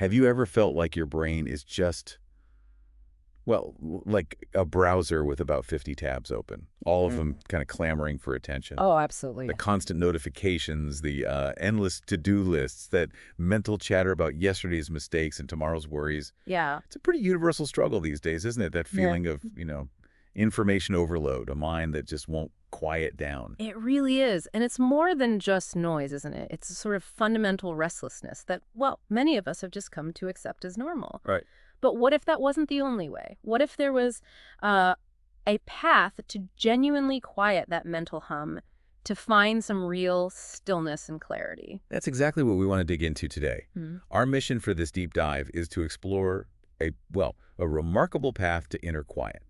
Have you ever felt like your brain is just, well, like a browser with about 50 tabs open, all of them kind of clamoring for attention? Oh, absolutely. The constant notifications, the endless to-do lists, that mental chatter about yesterday's mistakes and tomorrow's worries. Yeah. It's a pretty universal struggle these days, isn't it? That Yeah. feeling of, information overload, a mind that just won't quiet down. It really is. And it's more than just noise, isn't it? It's a sort of fundamental restlessness that, well, many of us have just come to accept as normal. Right. But what if that wasn't the only way? What if there was a path to genuinely quiet that mental hum, to find some real stillness and clarity? That's exactly what we want to dig into today. Our mission for this deep dive is to explore a remarkable path to inner quiet.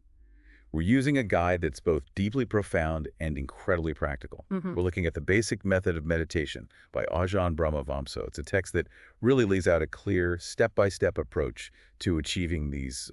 We're using a guide that's both deeply profound and incredibly practical. We're looking at the basic method of meditation by Ajahn Brahmavamso. It's a text that really lays out a clear, step-by-step approach to achieving these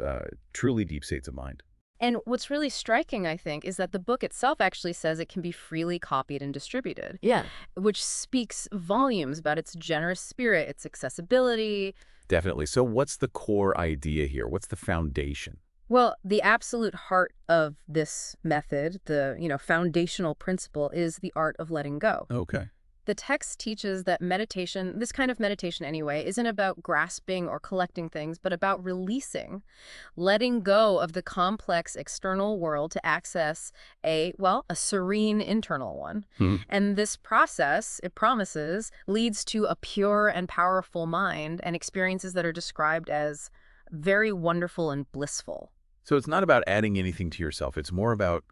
truly deep states of mind. And what's really striking, I think, is that the book itself actually says it can be freely copied and distributed. Yeah. Which speaks volumes about its generous spirit, its accessibility. Definitely. So what's the core idea here? What's the foundation? Well, the absolute heart of this method, the foundational principle, is the art of letting go. Okay. The text teaches that meditation, this kind of meditation anyway, isn't about grasping or collecting things, but about releasing, letting go of the complex external world to access a serene internal one. And this process, it promises, leads to a pure and powerful mind and experiences that are described as very wonderful and blissful. So it's not about adding anything to yourself. It's more about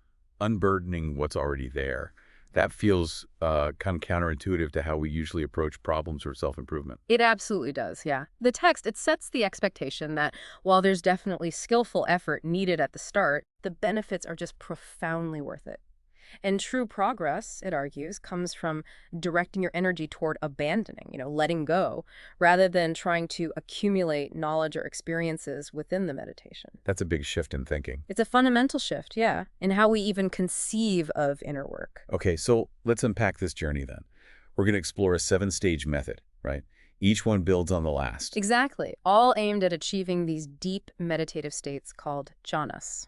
unburdening what's already there. That feels kind of counterintuitive to how we usually approach problems or self-improvement. It absolutely does, yeah. The text, it sets the expectation that while there's definitely skillful effort needed at the start, the benefits are just profoundly worth it. And true progress, it argues, comes from directing your energy toward abandoning, letting go, rather than trying to accumulate knowledge or experiences within the meditation. That's a big shift in thinking. It's a fundamental shift, yeah, in how we even conceive of inner work. Okay, so let's unpack this journey then. We're going to explore a 7-stage method, right? Each one builds on the last. Exactly, all aimed at achieving these deep meditative states called jhanas.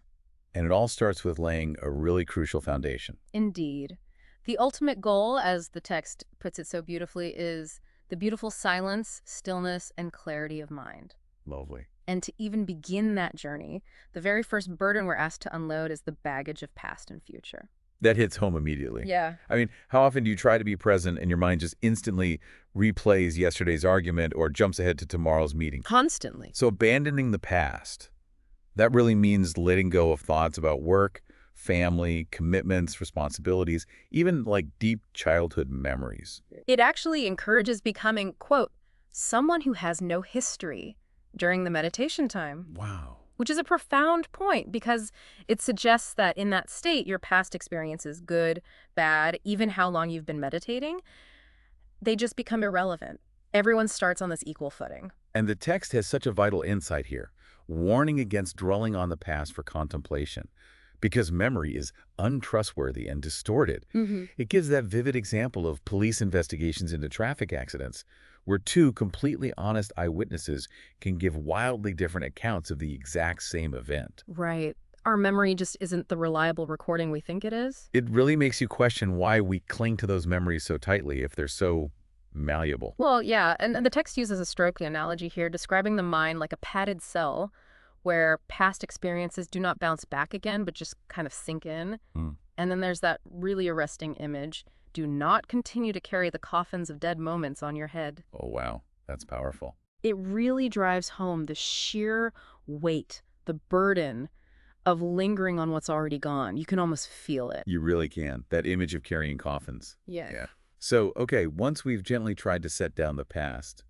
And it all starts with laying a really crucial foundation. Indeed. The ultimate goal, as the text puts it so beautifully, is the beautiful silence, stillness, and clarity of mind. Lovely. And to even begin that journey, the very first burden we're asked to unload is the baggage of past and future. That hits home immediately. Yeah. I mean, how often do you try to be present and your mind just instantly replays yesterday's argument or jumps ahead to tomorrow's meeting? Constantly. So abandoning the past, that really means letting go of thoughts about work, family, commitments, responsibilities, even like deep childhood memories. It actually encourages becoming, quote, someone who has no history during the meditation time. Wow. Which is a profound point because it suggests that in that state, your past experiences, good, bad, even how long you've been meditating, they just become irrelevant. Everyone starts on this equal footing. And the text has such a vital insight here, warning against dwelling on the past for contemplation, because memory is untrustworthy and distorted. It gives that vivid example of police investigations into traffic accidents, where two completely honest eyewitnesses can give wildly different accounts of the exact same event. Right. Our memory just isn't the reliable recording we think it is. It really makes you question why we cling to those memories so tightly if they're so malleable. Well, yeah, and the text uses a stroke analogy here, describing the mind like a padded cell where past experiences do not bounce back again, but just kind of sink in. And then there's that really arresting image. Do not continue to carry the coffins of dead moments on your head. Oh, wow. That's powerful. It really drives home the sheer weight, the burden of lingering on what's already gone. You can almost feel it. You really can. That image of carrying coffins. Yeah. So, okay, once we've gently tried to set down the past,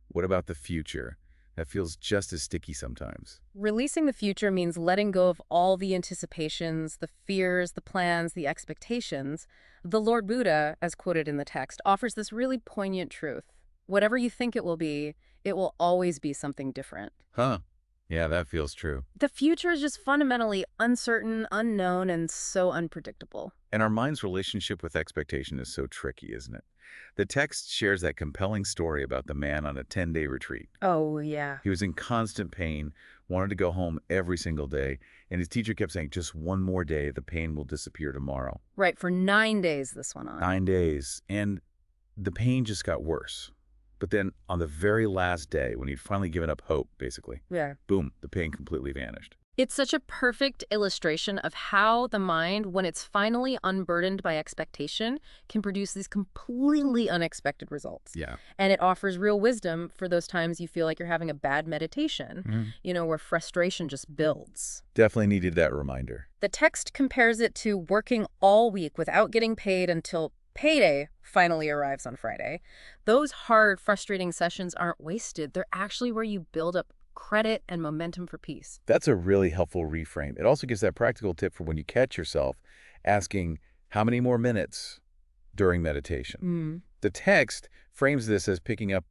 what about the future? That feels just as sticky sometimes. Releasing the future means letting go of all the anticipations, the fears, the plans, the expectations. The Lord Buddha, as quoted in the text, offers this really poignant truth. Whatever you think it will always be something different. Huh. Yeah, that feels true. The future is just fundamentally uncertain, unknown, and so unpredictable. And our mind's relationship with expectation is so tricky, isn't it? The text shares that compelling story about the man on a 10-day retreat. Oh, yeah. He was in constant pain, wanted to go home every single day, and his teacher kept saying, just one more day, the pain will disappear tomorrow. Right, for 9 days this went on. 9 days, and the pain just got worse. But then on the very last day, when he'd finally given up hope, basically, Yeah. boom, the pain completely vanished. It's such a perfect illustration of how the mind, when it's finally unburdened by expectation, can produce these completely unexpected results. Yeah. And it offers real wisdom for those times you feel like you're having a bad meditation, where frustration just builds. Definitely needed that reminder. The text compares it to working all week without getting paid until payday finally arrives on Friday. Those hard, frustrating sessions aren't wasted. They're actually where you build up credit and momentum for peace. That's a really helpful reframe. It also gives that practical tip for when you catch yourself asking, how many more minutes during meditation? The text frames this as picking up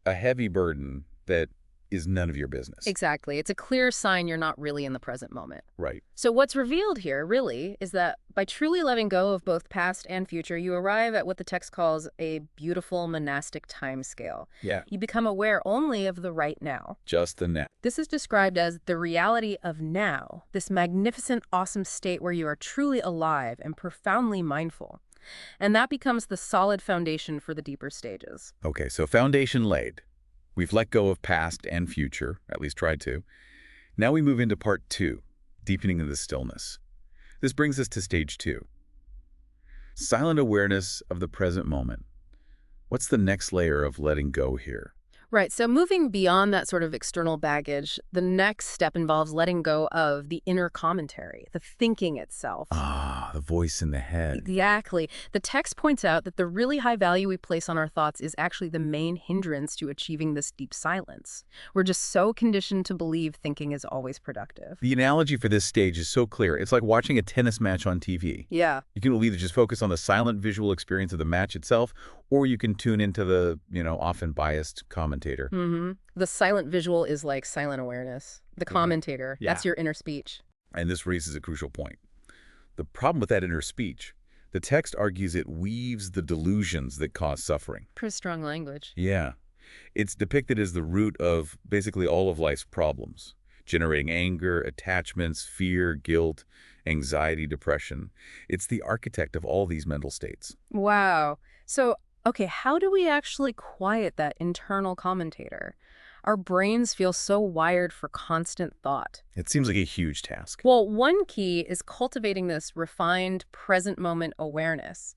a heavy burden that is none of your business. Exactly. It's a clear sign you're not really in the present moment. Right. So what's revealed here, really, is that by truly letting go of both past and future, you arrive at what the text calls a beautiful monastic time scale. Yeah. You become aware only of the right now. Just the net. This is described as the reality of now, this magnificent, awesome state where you are truly alive and profoundly mindful. And that becomes the solid foundation for the deeper stages. Okay, so foundation laid. We've let go of past and future, at least tried to. Now we move into part 2, deepening of the stillness. This brings us to stage 2. Silent awareness of the present moment. What's the next layer of letting go here? Right. So moving beyond that sort of external baggage, the next step involves letting go of the inner commentary, the thinking itself. Ah, the voice in the head. Exactly. The text points out that the really high value we place on our thoughts is actually the main hindrance to achieving this deep silence. We're just so conditioned to believe thinking is always productive. The analogy for this stage is so clear. It's like watching a tennis match on TV. Yeah. You can either just focus on the silent visual experience of the match itself, or you can tune into the, often biased commentator. The silent visual is like silent awareness. The commentator, that's your inner speech. And this raises a crucial point. The problem with that inner speech, the text argues it weaves the delusions that cause suffering. Pretty strong language. Yeah. It's depicted as the root of basically all of life's problems, generating anger, attachments, fear, guilt, anxiety, depression. It's the architect of all these mental states. Wow. So, okay, how do we actually quiet that internal commentator? Our brains feel so wired for constant thought. It seems like a huge task. Well, one key is cultivating this refined present moment awareness,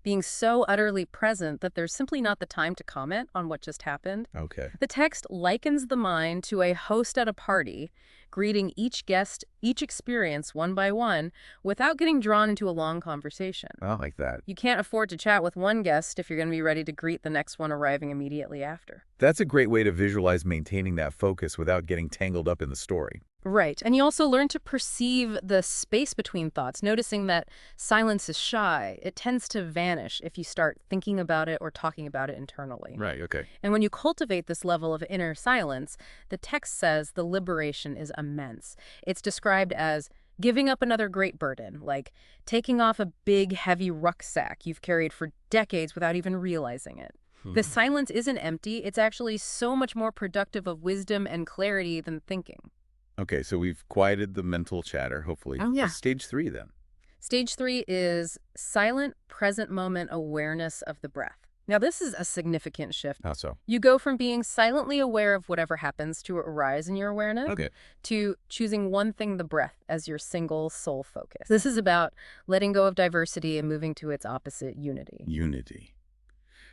being so utterly present that there's simply not the time to comment on what just happened. Okay. The text likens the mind to a host at a party, greeting each guest, each experience one by one, without getting drawn into a long conversation. I like that. You can't afford to chat with one guest if you're going to be ready to greet the next one arriving immediately after. That's a great way to visualize maintaining that focus without getting tangled up in the story. Right. And you also learn to perceive the space between thoughts, noticing that silence is shy. It tends to vanish if you start thinking about it or talking about it internally. Right, okay. And when you cultivate this level of inner silence, the text says the liberation is immense. It's described as giving up another great burden, like taking off a big, heavy rucksack you've carried for decades without even realizing it. The silence isn't empty. It's actually so much more productive of wisdom and clarity than thinking. Okay, so we've quieted the mental chatter, hopefully. Oh, yeah. What's stage 3 then? Stage 3 is silent, present moment awareness of the breath. Now, this is a significant shift. How so? You go from being silently aware of whatever happens to arise in your awareness to choosing one thing, the breath, as your single sole focus. This is about letting go of diversity and moving to its opposite, unity. Unity.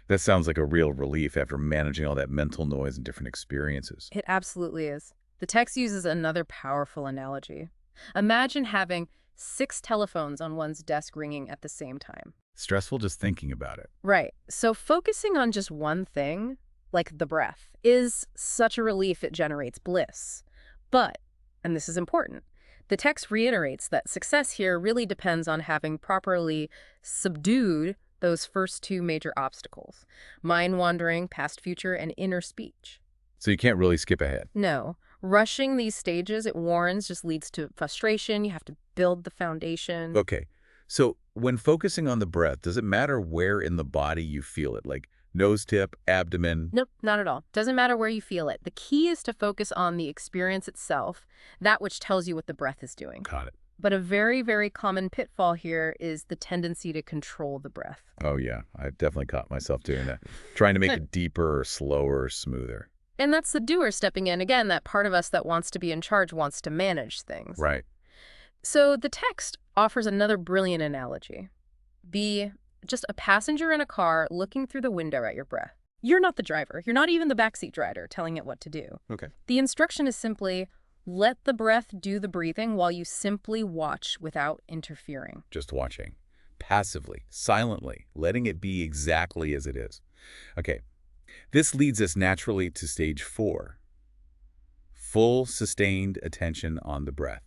That sounds like a real relief after managing all that mental noise and different experiences. It absolutely is. The text uses another powerful analogy. Imagine having 6 telephones on one's desk ringing at the same time. Stressful just thinking about it. Right. So focusing on just one thing, like the breath, is such a relief it generates bliss. But, and this is important, the text reiterates that success here really depends on having properly subdued those first 2 major obstacles: mind wandering, past future, and inner speech. So you can't really skip ahead. No. Rushing these stages, it warns, just leads to frustration. You have to build the foundation. Okay, so when focusing on the breath, does it matter where in the body you feel it, like nose tip, abdomen? Nope, not at all. Doesn't matter where you feel it. The key is to focus on the experience itself, that which tells you what the breath is doing. Got it. But a very, very common pitfall here is the tendency to control the breath. Oh, yeah. I've definitely caught myself doing that. Trying to make it deeper or slower or smoother. And that's the doer stepping in. Again, that part of us that wants to be in charge, wants to manage things. Right. So the text offers another brilliant analogy. Be just a passenger in a car looking through the window at your breath. You're not the driver. You're not even the backseat rider telling it what to do. Okay. The instruction is simply, let the breath do the breathing while you simply watch without interfering. Just watching. Passively, silently, letting it be exactly as it is. Okay. This leads us naturally to stage 4. Full, sustained attention on the breath.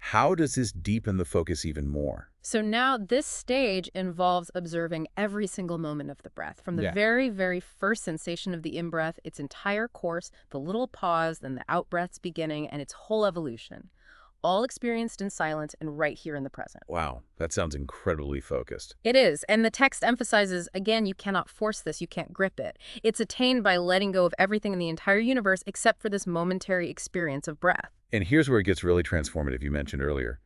How does this deepen the focus even more? So now this stage involves observing every single moment of the breath, from the very, very first sensation of the in-breath, its entire course, the little pause, then the out-breath's beginning, and its whole evolution, all experienced in silence and right here in the present. Wow, that sounds incredibly focused. It is, and the text emphasizes, again, you cannot force this, you can't grip it. It's attained by letting go of everything in the entire universe except for this momentary experience of breath. And here's where it gets really transformative, you mentioned earlier.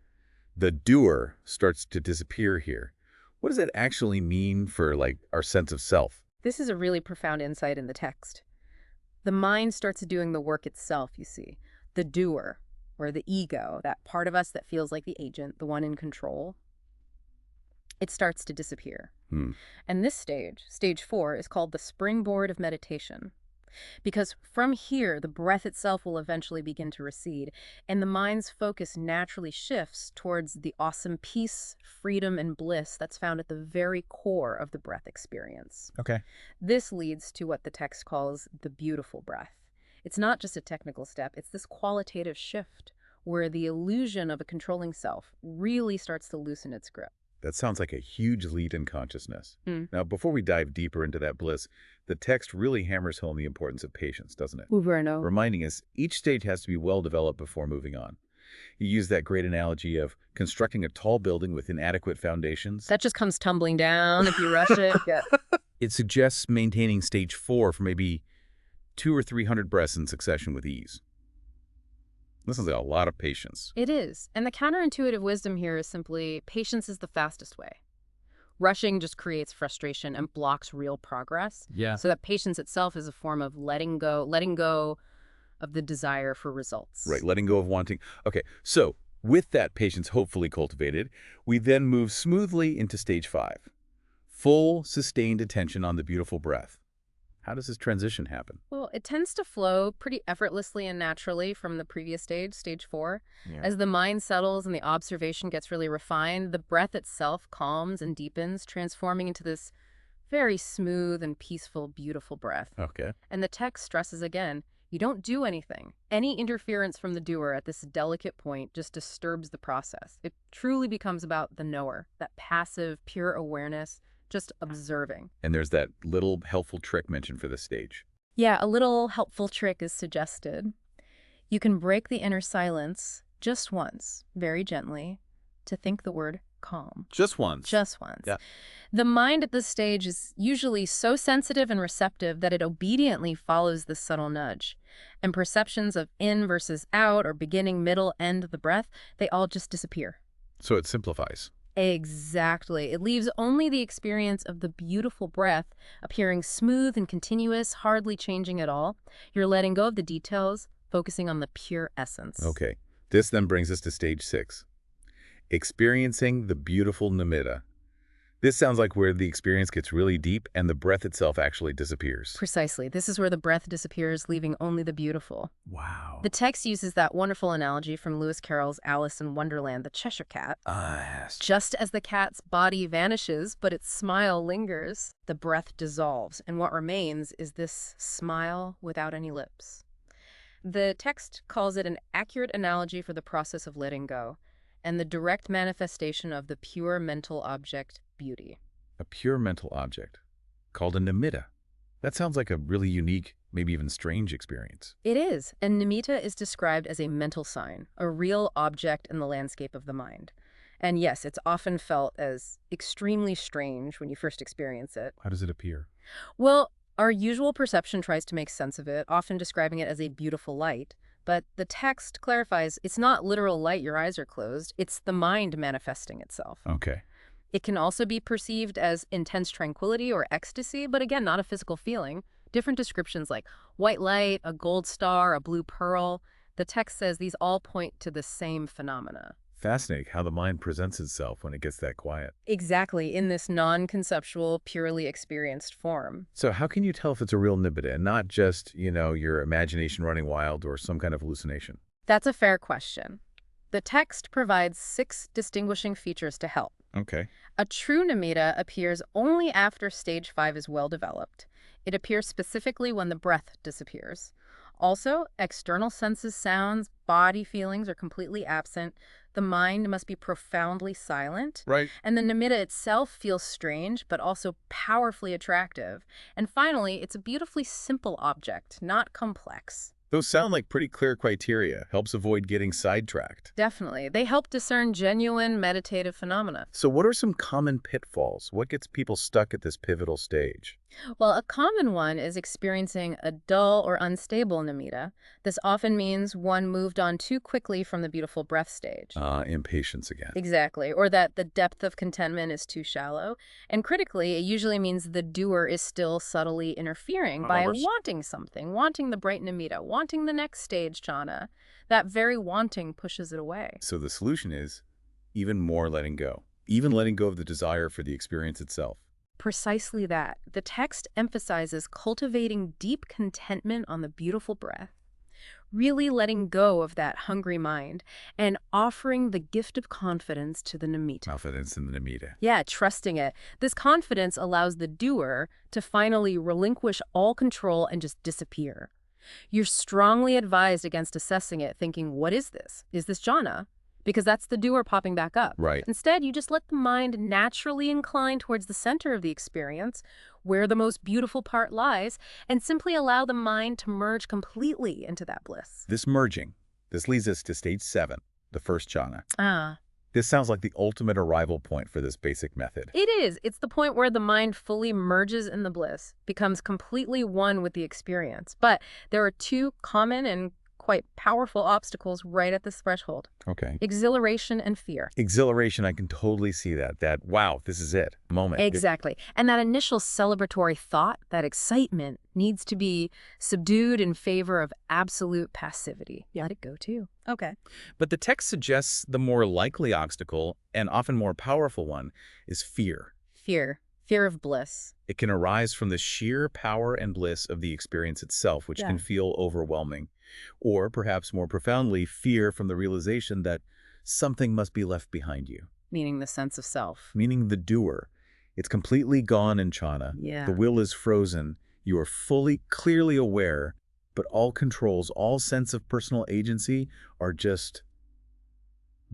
The doer starts to disappear here. What does that actually mean for, our sense of self? This is a really profound insight in the text. The mind starts doing the work itself, you see. The doer, or the ego, that part of us that feels like the agent, the one in control, it starts to disappear. And this stage, stage 4, is called the springboard of meditation. Because from here, the breath itself will eventually begin to recede, and the mind's focus naturally shifts towards the awesome peace, freedom, and bliss that's found at the very core of the breath experience. Okay. This leads to what the text calls the beautiful breath. It's not just a technical step, it's this qualitative shift where the illusion of a controlling self really starts to loosen its grip. That sounds like a huge leap in consciousness. Now, before we dive deeper into that bliss, the text really hammers home the importance of patience, doesn't it? Over and over. Reminding us each stage has to be well developed before moving on. You use that great analogy of constructing a tall building with inadequate foundations. That just comes tumbling down if you rush it. Yeah. It suggests maintaining stage 4 for maybe 200 or 300 breaths in succession with ease. This is a lot of patience. It is. And the counterintuitive wisdom here is simply patience is the fastest way. Rushing just creates frustration and blocks real progress. Yeah. So that patience itself is a form of letting go of the desire for results. Right, letting go of wanting. Okay, so with that patience hopefully cultivated, we then move smoothly into stage 5. Full, sustained attention on the beautiful breath. How does this transition happen? Well, it tends to flow pretty effortlessly and naturally from the previous stage, stage 4. Yeah. As the mind settles and the observation gets really refined, the breath itself calms and deepens, transforming into this very smooth and peaceful, beautiful breath. Okay. And the text stresses again, you don't do anything. Any interference from the doer at this delicate point just disturbs the process. It truly becomes about the knower, that passive, pure awareness, just observing. And there's that little helpful trick mentioned for this stage. Yeah, a little helpful trick is suggested. You can break the inner silence just once, very gently, to think the word calm. Just once. Just once. Yeah. The mind at this stage is usually so sensitive and receptive that it obediently follows this subtle nudge. And perceptions of in versus out or beginning, middle, end of the breath, they all just disappear. So it simplifies. Exactly. It leaves only the experience of the beautiful breath appearing smooth and continuous, hardly changing at all. You're letting go of the details, focusing on the pure essence. Okay. This then brings us to stage 6. Experiencing the beautiful nimitta. This sounds like where the experience gets really deep and the breath itself actually disappears. Precisely. This is where the breath disappears, leaving only the beautiful. Wow. The text uses that wonderful analogy from Lewis Carroll's Alice in Wonderland, the Cheshire Cat. Yes. Just as the cat's body vanishes, but its smile lingers, the breath dissolves, and what remains is this smile without any lips. The text calls it an accurate analogy for the process of letting go, and the direct manifestation of the pure mental object, beauty. A pure mental object, called a nimitta. That sounds like a really unique, maybe even strange experience. It is, and nimitta is described as a mental sign, a real object in the landscape of the mind. And yes, it's often felt as extremely strange when you first experience it. How does it appear? Well, our usual perception tries to make sense of it, often describing it as a beautiful light. But the text clarifies it's not literal light, your eyes are closed. It's the mind manifesting itself. Okay. It can also be perceived as intense tranquility or ecstasy, but again, not a physical feeling. Different descriptions like white light, a gold star, a blue pearl. The text says these all point to the same phenomena. Fascinating how the mind presents itself when it gets that quiet. Exactly, in this non-conceptual, purely experienced form. So how can you tell if it's a real nimitta and not just, your imagination running wild or some kind of hallucination? That's a fair question. The text provides 6 distinguishing features to help. Okay. A true nimitta appears only after stage 5 is well developed. It appears specifically when the breath disappears. Also, external senses, sounds, body feelings are completely absent. The mind must be profoundly silent. Right. And the nimitta itself feels strange, but also powerfully attractive. And finally, it's a beautifully simple object, not complex. Those sound like pretty clear criteria. Helps avoid getting sidetracked. Definitely. They help discern genuine meditative phenomena. So what are some common pitfalls? What gets people stuck at this pivotal stage? Well, a common one is experiencing a dull or unstable nimitta. This often means one moved on too quickly from the beautiful breath stage. Impatience again. Exactly. Or that the depth of contentment is too shallow. And critically, it usually means the doer is still subtly interfering by wanting something, wanting the bright nimitta, wanting the next stage jhana. That very wanting pushes it away. So the solution is even more letting go. Even letting go of the desire for the experience itself. Precisely that. The text emphasizes cultivating deep contentment on the beautiful breath, really letting go of that hungry mind, and offering the gift of confidence to the nimitta. Confidence in the nimitta. Yeah, trusting it. This confidence allows the doer to finally relinquish all control and just disappear. You're strongly advised against assessing it, thinking, what is this? Is this jhana? Because that's the doer popping back up. Right. Instead, you just let the mind naturally incline towards the center of the experience, where the most beautiful part lies, and simply allow the mind to merge completely into that bliss. This merging, this leads us to stage 7, the first jhana. Ah. This sounds like the ultimate arrival point for this basic method. It is. It's the point where the mind fully merges in the bliss, becomes completely one with the experience. But there are 2 common and quite powerful obstacles right at this threshold. Okay. Exhilaration and fear. Exhilaration, I can totally see that. That, wow, this is it moment. Exactly. And that initial celebratory thought, that excitement, needs to be subdued in favor of absolute passivity. Let it go too. Okay. But the text suggests the more likely obstacle, and often more powerful one, is fear. Fear. Fear of bliss. It can arise from the sheer power and bliss of the experience itself, which can feel overwhelming. Or, perhaps more profoundly, fear from the realization that something must be left behind you. Meaning the sense of self. Meaning the doer. It's completely gone in jhana. Yeah. The will is frozen. You are fully, clearly aware, but all controls, all sense of personal agency are just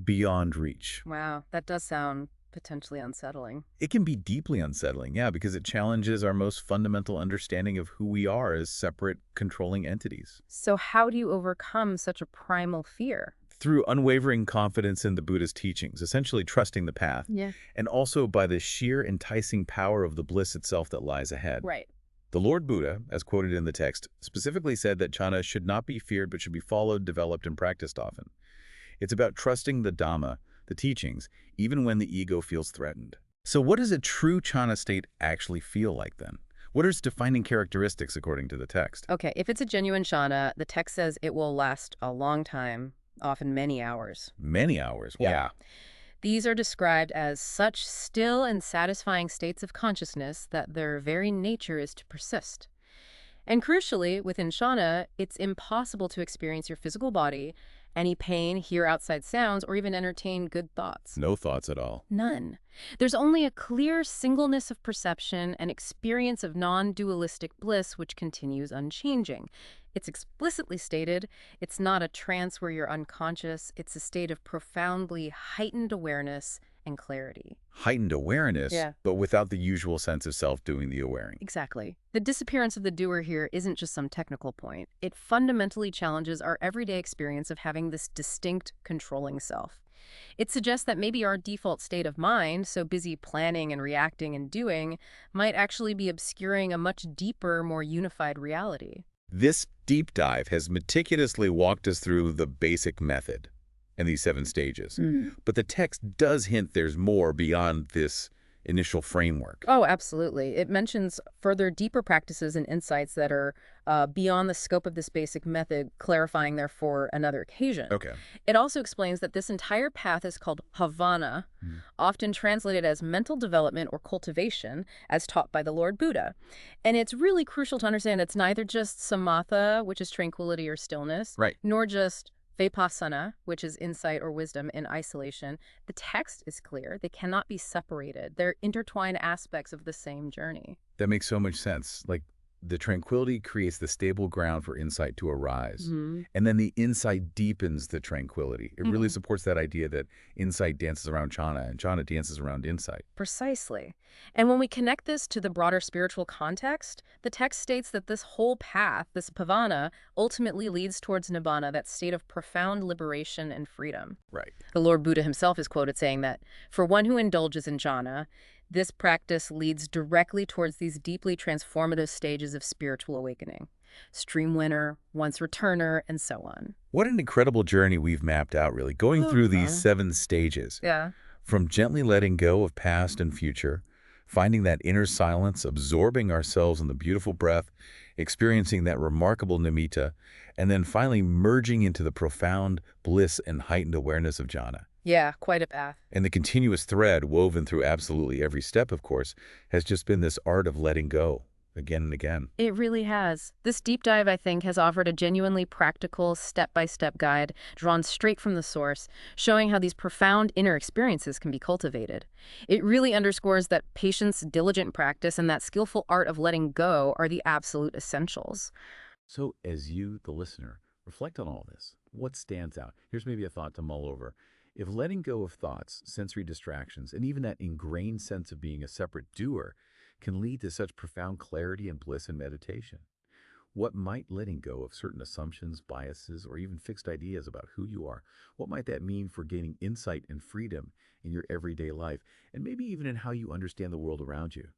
beyond reach. Wow, that does sound potentially unsettling. It can be deeply unsettling, yeah, because it challenges our most fundamental understanding of who we are as separate, controlling entities. So how do you overcome such a primal fear? Through unwavering confidence in the Buddhist teachings, essentially trusting the path, and also by the sheer enticing power of the bliss itself that lies ahead. Right. The Lord Buddha, as quoted in the text, specifically said that jhana should not be feared but should be followed, developed, and practiced often. It's about trusting the Dhamma, the teachings, even when the ego feels threatened. So what does a true jhana state actually feel like then? What are its defining characteristics according to the text? Okay, if it's a genuine jhana, the text says it will last a long time, often many hours. Many hours, yeah. These are described as such still and satisfying states of consciousness that their very nature is to persist. And crucially, within jhana, it's impossible to experience your physical body, any pain, hear outside sounds, or even entertain good thoughts. No thoughts at all. None. There's only a clear singleness of perception and experience of non-dualistic bliss which continues unchanging. It's explicitly stated, it's not a trance where you're unconscious, it's a state of profoundly heightened awareness and clarity. Heightened awareness, but without the usual sense of self doing the awareing. Exactly. The disappearance of the doer here isn't just some technical point. It fundamentally challenges our everyday experience of having this distinct, controlling self. It suggests that maybe our default state of mind, so busy planning and reacting and doing, might actually be obscuring a much deeper, more unified reality. This deep dive has meticulously walked us through the basic method and these 7 stages. But the text does hint there's more beyond this initial framework. Oh, absolutely. It mentions further deeper practices and insights that are beyond the scope of this basic method, clarifying there for another occasion. Okay. It also explains that this entire path is called Havana, often translated as mental development or cultivation, as taught by the Lord Buddha. And it's really crucial to understand it's neither just samatha, which is tranquility or stillness, Right. nor just vipassana, which is insight or wisdom in isolation. The text is clear. They cannot be separated. They're intertwined aspects of the same journey. That makes so much sense. Like, the tranquility creates the stable ground for insight to arise. And then the insight deepens the tranquility. It really supports that idea that insight dances around jhana and jhana dances around insight. Precisely. And when we connect this to the broader spiritual context, the text states that this whole path, this pavana, ultimately leads towards nibbana, that state of profound liberation and freedom. Right. The Lord Buddha himself is quoted saying that, for one who indulges in jhana, this practice leads directly towards these deeply transformative stages of spiritual awakening. Stream winner, once returner, and so on. What an incredible journey we've mapped out, really, going through these 7 stages. Yeah. From gently letting go of past and future, finding that inner silence, absorbing ourselves in the beautiful breath, experiencing that remarkable nimitta, and then finally merging into the profound bliss and heightened awareness of jhana. Yeah, quite a path. And the continuous thread woven through absolutely every step, of course, has just been this art of letting go again and again. It really has. This deep dive, I think, has offered a genuinely practical, step-by-step guide drawn straight from the source, showing how these profound inner experiences can be cultivated. It really underscores that patience, diligent practice, and that skillful art of letting go are the absolute essentials. So as you, the listener, reflect on all this, what stands out? Here's maybe a thought to mull over. If letting go of thoughts, sensory distractions, and even that ingrained sense of being a separate doer can lead to such profound clarity and bliss in meditation, what might letting go of certain assumptions, biases, or even fixed ideas about who you are, what might that mean for gaining insight and freedom in your everyday life, and maybe even in how you understand the world around you?